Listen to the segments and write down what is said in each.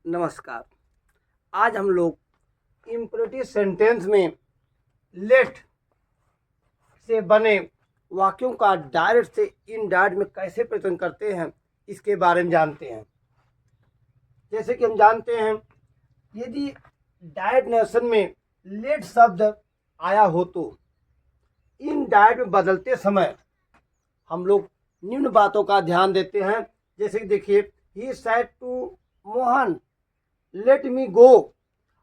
नमस्कार। आज हम लोग इम्परेटिव सेंटेंस में लेट से बने वाक्यों का डायरेक्ट से इनडायरेक्ट में कैसे परिवर्तन करते हैं इसके बारे में जानते हैं। जैसे कि हम जानते हैं, यदि डायरेक्ट नरेशन में लेट शब्द आया हो तो इनडायरेक्ट में बदलते समय हम लोग निम्न बातों का ध्यान देते हैं। जैसे कि देखिए, he said to Mohan let me go.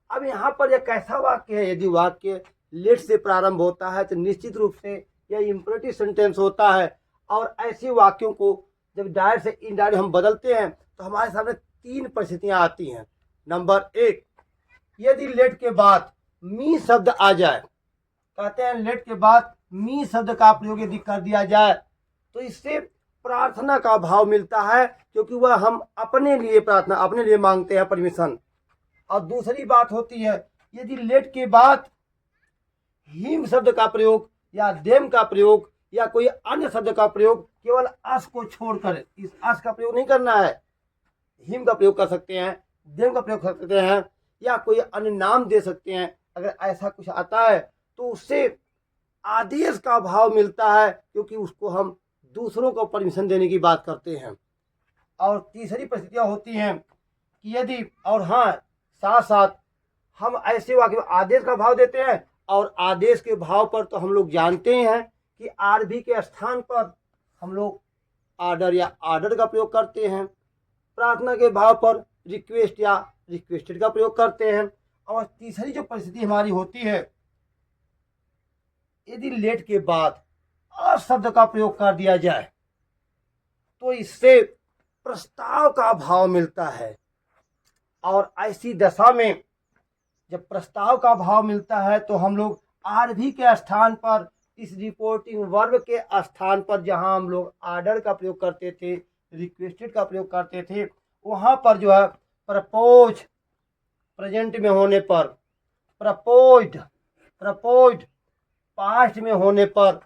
अब यहाँ पर यह कैसा वाक्य है? यदि वाक्य लेट से प्रारंभ होता है तो निश्चित रूप से यह इम्परेटिव सेंटेंस होता है। और ऐसे वाक्यों को जब डायरेक्ट से इनडायरेक्ट हम बदलते हैं तो हमारे सामने तीन परिस्थितियाँ आती हैं। नंबर एक, यदि लेट के बाद मी शब्द आ जाए, कहते हैं लेट के बाद मी शब्द का प्रयोग यदि कर दिया जाए तो इससे प्रार्थना का भाव मिलता है, क्योंकि वह हम अपने लिए प्रार्थना, अपने लिए मांगते हैं परमिशन। और दूसरी बात होती है, यदि लेट के बाद हिम शब्द का प्रयोग या देम का प्रयोग या कोई अन्य शब्द का प्रयोग, केवल अस को छोड़कर, इस अस का प्रयोग नहीं करना है, हिम का प्रयोग कर सकते हैं, देम का प्रयोग कर सकते हैं या कोई अन्य नाम दे सकते हैं। अगर ऐसा कुछ आता है तो उससे आदेश का भाव मिलता है, क्योंकि उसको हम दूसरों को परमिशन देने की बात करते हैं। और तीसरी परिस्थितियाँ होती हैं कि यदि, और हाँ, साथ साथ हम ऐसे वाक्य में आदेश का भाव देते हैं, और आदेश के भाव पर तो हम लोग जानते हैं कि आरबी के स्थान पर हम लोग आर्डर या आर्डर का प्रयोग करते हैं। प्रार्थना के भाव पर रिक्वेस्ट या रिक्वेस्टेड का प्रयोग करते हैं। और तीसरी जो परिस्थिति हमारी होती है, यदि लेट के बाद अ शब्द का प्रयोग कर दिया जाए तो इससे प्रस्ताव का भाव मिलता है। और ऐसी दशा में जब प्रस्ताव का भाव मिलता है तो हम लोग आरभी के स्थान पर, इस रिपोर्टिंग वर्ब के स्थान पर जहां हम लोग आर्डर का प्रयोग करते थे, रिक्वेस्टेड का प्रयोग करते थे, वहां पर जो है प्रपोज प्रेजेंट में होने पर, प्रपोज्ड पास्ट में होने पर,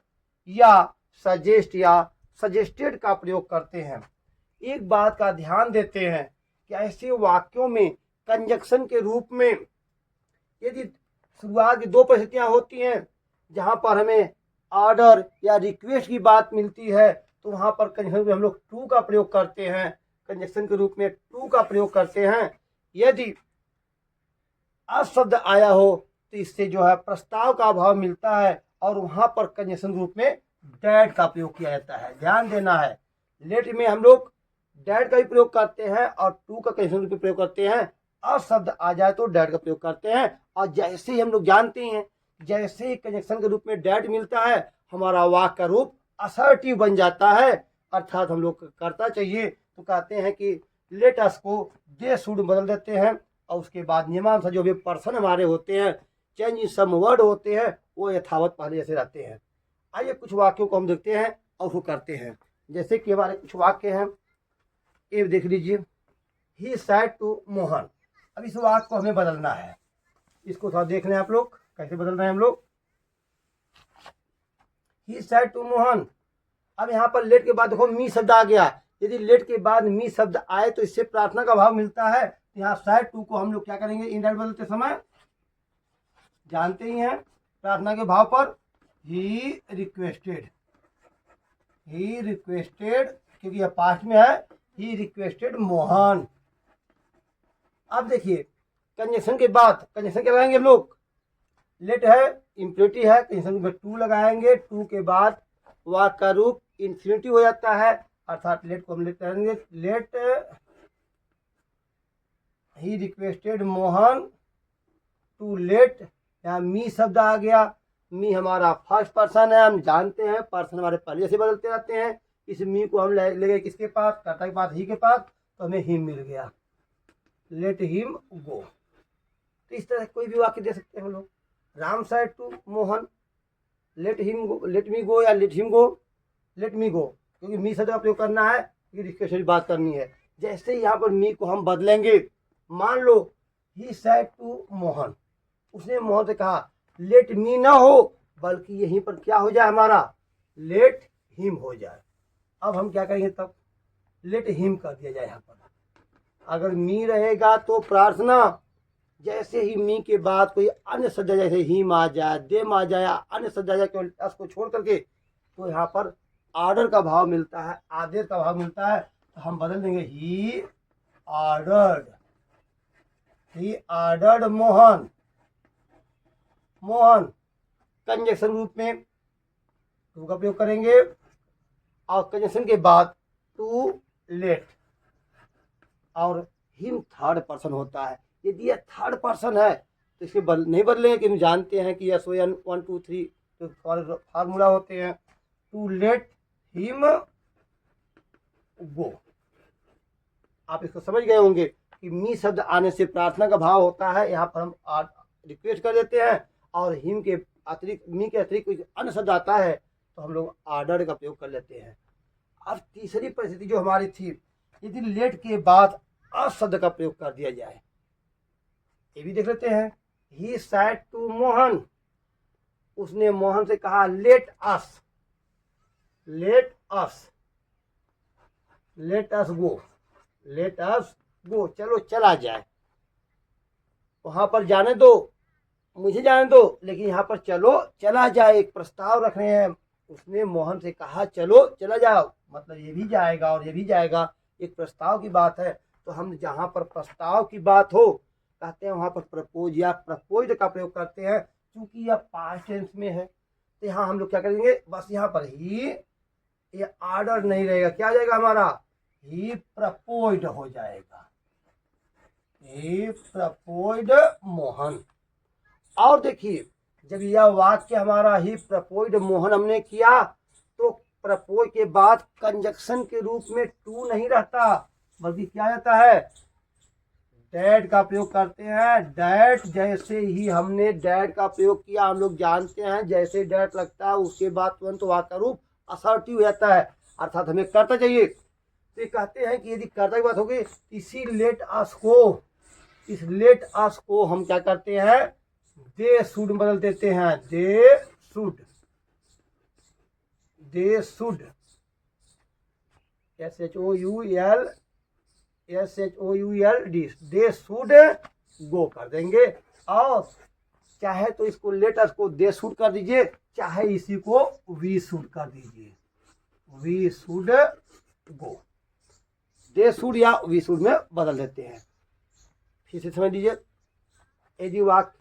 या सजेस्ट या सजेस्टेड का प्रयोग करते हैं। एक बात का ध्यान देते हैं कि ऐसे वाक्यों में कंजक्शन के रूप में यदि शुरुआत की दो परिस्थितियां होती हैं जहां पर हमें ऑर्डर या रिक्वेस्ट की बात मिलती है, तो वहां पर कंजक्शन में हम लोग टू का प्रयोग करते हैं, कंजक्शन के रूप में टू का प्रयोग करते हैं। यदि अ शब्द आया हो तो इससे जो है प्रस्ताव का भाव मिलता है, और वहां पर कंजक्शन रूप में डैड का प्रयोग किया जाता है। ध्यान देना है, लेट में हम लोग डैड का भी प्रयोग करते हैं और टू का कंजक्शन रूप में प्रयोग करते हैं। अ शब्द आ जाए तो डैड का प्रयोग करते हैं। और जैसे ही हम लोग जानते हैं, जैसे ही कंजक्शन के रूप में डैड मिलता है, हमारा वाक्य का रूप असर्टिव बन जाता है। अर्थात हम लोग करता चाहिए तो कहते हैं कि लेट अस को दे शुड बदल देते हैं, और उसके बाद नियमानुसार जो भी पर्सन हमारे होते हैं, चेंज इन सम वर्ड होते हैं, वो यथावत पहले जैसे रहते हैं। आइए कुछ वाक्यों को हम देखते हैं और उसको करते हैं। जैसे कि हमारे कुछ वाक्य हैं, ये देख लीजिए, ही सेड टू मोहन। अब इस वाक्य को हमें बदलना है, इसको थोड़ा देख लें आप लोग कैसे बदल रहे हैं हम लोग। He said to Mohan. अब यहाँ पर लेट के बाद देखो मी शब्द आ गया। यदि लेट के बाद मी शब्द आए तो इससे प्रार्थना का भाव मिलता है। यहाँ सेड टू को हम लोग क्या करेंगे इनडायरेक्ट बदलते समय, जानते ही हैं, प्रार्थना के भाव पर ही रिक्वेस्टेड, क्योंकि यह पास्ट में है, ही रिक्वेस्टेड मोहन। अब देखिए, कंजक्शन के बाद कंजक्शन क्या लगाएंगे हम लोग, लेट है, इम्परेटिव है, कंजक्शन में टू लगाएंगे। टू के बाद वाक्य का रूप इन्फिनिटिव हो जाता है, अर्थात लेट को हम लेट करेंगे, let he requested Mohan to let. यहाँ मी शब्द आ गया, मी हमारा फर्स्ट पर्सन है, हम जानते हैं पर्सन हमारे पहले से बदलते रहते हैं। इस मी को हम ले गए किसके पास, कर्ता के पास, ही के पास, तो हमें हिम मिल गया, लेट हिम गो। तो इस तरह कोई भी वाक्य दे सकते हैं हम लोग। Ram said to Mohan let him go, let me go, या let him go, let me go, क्योंकि मी शब्द का प्रयोग करना है, रिक्वेस्ट की बात करनी है। जैसे ही यहाँ पर मी को हम बदलेंगे, मान लो ही सेड टू मोहन, उसने मोहन से कहा लेट मी ना हो, बल्कि यहीं पर क्या हो जाए हमारा, लेट हिम हो जाए। अब हम क्या करेंगे, तब लेट हिम कर दिया जाए यहाँ पर। अगर मी रहेगा तो प्रार्थना, जैसे ही मी के बाद कोई अन्य शब्द जैसे हिम आ जाए, देम आ जाए, अन्य शब्द आ जाए केवल अस को छोड़ करके, तो यहाँ पर ऑर्डर का भाव मिलता है, आदेश का भाव मिलता है। तो हम बदल देंगे he ordered Mohan. Mohan conjunction रूप में टू का प्रयोग करेंगे और कंजक्शन के बाद टू लेट, और हिम थर्ड पर्सन होता है। यदि यह थर्ड पर्सन है तो इसके नहीं बदलेंगे, कि हम जानते हैं कि SON 1 2 3 तो फार्मूला होते हैं। To let him go. आप इसको समझ गए होंगे कि मी शब्द आने से प्रार्थना का भाव होता है। यहाँ पर हम रिक्वेस्ट कर देते हैं, और हिम के अतिरिक्त, मी के अतिरिक्त कोई अन्य शब्द आता है तो हम लोग ऑर्डर का प्रयोग कर लेते हैं। अब तीसरी परिस्थिति जो हमारी थी, यदि लेट के बाद अस शब्द का प्रयोग कर दिया जाए, ये भी देख लेते हैं। ही सैड टू मोहन, उसने मोहन से कहा लेट अस गो, चलो चला जाए। वहां पर जाने दो, मुझे जाने दो, लेकिन यहाँ पर चलो चला जाए, एक प्रस्ताव रख रहे हैं। उसने मोहन से कहा चलो चला जाओ, मतलब ये भी जाएगा और ये भी जाएगा, एक प्रस्ताव की बात है। तो हम जहाँ पर प्रस्ताव की बात हो कहते हैं वहाँ पर प्रपोज या प्रपोज्ड का प्रयोग करते हैं। क्योंकि यह पास्ट टेंस में है तो यहाँ हम लोग क्या करेंगे, बस यहाँ पर ही ये ऑर्डर नहीं रहेगा, क्या जाएगा हमारा, ही प्रपोज्ड हो जाएगा, ही प्रपोज्ड मोहन। और देखिए, जब यह वाक्य हमारा ही प्रपोज्ड मोहन हमने किया तो प्रपोज के बाद कंजक्शन के रूप में टू नहीं रहता, बल्कि क्या रहता है, डैड का प्रयोग करते हैं। डैड, जैसे ही हमने डैड का प्रयोग किया, हम लोग जानते हैं जैसे डैड लगता है उसके बाद तुरंत वाक्य रूप असर्टिव हो जाता है, अर्थात हमें कर्ता चाहिए। तो ये कहते हैं कि यदि कर्ता की बात होगी, इसी लेट अस को, इस लेट अस को हम क्या करते हैं, दे शुड बदल देते हैं, they should SHOULD, they should गो कर देंगे। और चाहे तो इसको लेटर्स को दे शुड कर दीजिए, चाहे इसी को वी शुड कर दीजिए, we should go, they should या वी शुड में बदल देते हैं। फिर से समझ लीजिए, यदि वाक्य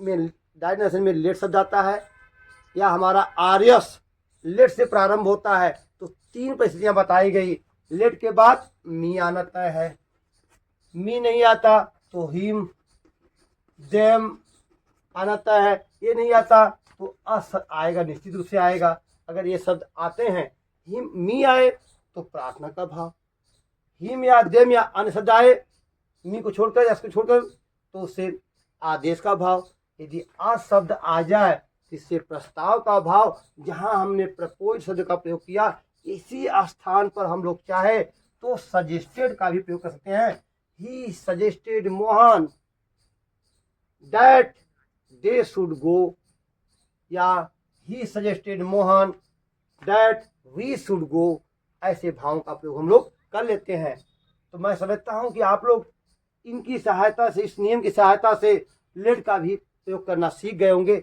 में डायरेक्शन में लेट शब्द आता है या हमारा आर्यस लेट से प्रारंभ होता है तो तीन परिस्थितियां बताई गई। लेट के बाद मी आना तय है, मी नहीं आता तो हिम देम आना तय है, ये नहीं आता तो अस आएगा, निश्चित रूप से आएगा। अगर ये शब्द आते हैं, हिम मी आए तो प्रार्थना का भाव, हिम या देम या अन्य शब्द आए मी को छोड़कर या इसको छोड़कर तो उससे आदेश का भाव। यदि अस शब्द आ जाए इससे प्रस्ताव का भाव। जहां हमने प्रपोज शब्द का प्रयोग किया, इसी स्थान पर हम लोग चाहे तो सजेस्टेड का भी प्रयोग कर सकते हैं। He suggested Mohan that they should go, या he suggested Mohan that we should go, ऐसे भावों का प्रयोग हम लोग कर लेते हैं। तो मैं समझता हूं कि आप लोग इनकी सहायता से, इस नियम की सहायता से लेट का भी प्रयोग करना सीख गए होंगे।